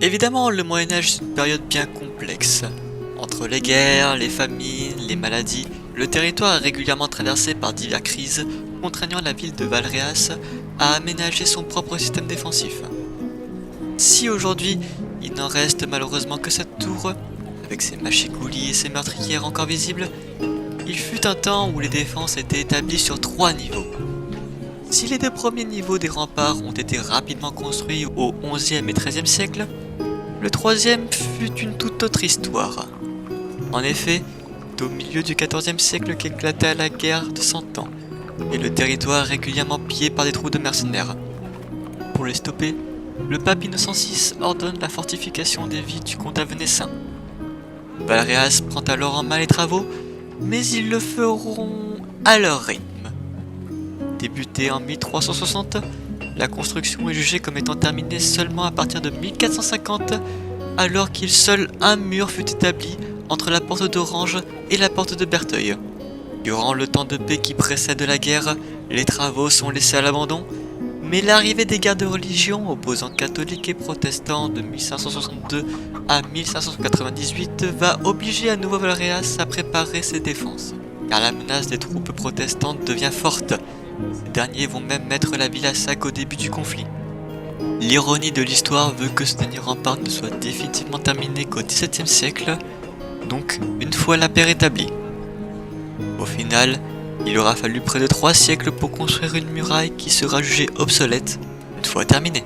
Évidemment, le Moyen-Âge est une période bien complexe. Entre les guerres, les famines, les maladies, le territoire est régulièrement traversé par diverses crises, contraignant la ville de Valréas à aménager son propre système défensif. Si aujourd'hui, il n'en reste malheureusement que cette tour, avec ses machicoulis et ses meurtrières encore visibles, il fut un temps où les défenses étaient établies sur 3 niveaux. Si les 2 premiers niveaux des remparts ont été rapidement construits au XIe et XIIIe siècle, le troisième fut une toute autre histoire. En effet, c'est au milieu du XIVe siècle qu'éclata la guerre de 100 ans, et le territoire régulièrement pillé par des troupes de mercenaires. Pour les stopper, le pape Innocent VI ordonne la fortification des villes du comtat venessin. Valréas prend alors en main les travaux, mais ils le feront à leur rythme. Débutée en 1360, la construction est jugée comme étant terminée seulement à partir de 1450, alors qu'il seul un mur fut établi entre la porte d'Orange et la porte de Berteuil. Durant le temps de paix qui précède la guerre, les travaux sont laissés à l'abandon, mais l'arrivée des guerres de religion opposant catholiques et protestants de 1562 à 1598 va obliger à nouveau Valréas à préparer ses défenses, car la menace des troupes protestantes devient forte. Ces derniers vont même mettre la ville à sac au début du conflit. L'ironie de l'histoire veut que ce dernier rempart ne soit définitivement terminé qu'au XVIIe siècle, donc une fois la paix rétablie. Au final, il aura fallu près de 3 siècles pour construire une muraille qui sera jugée obsolète une fois terminée.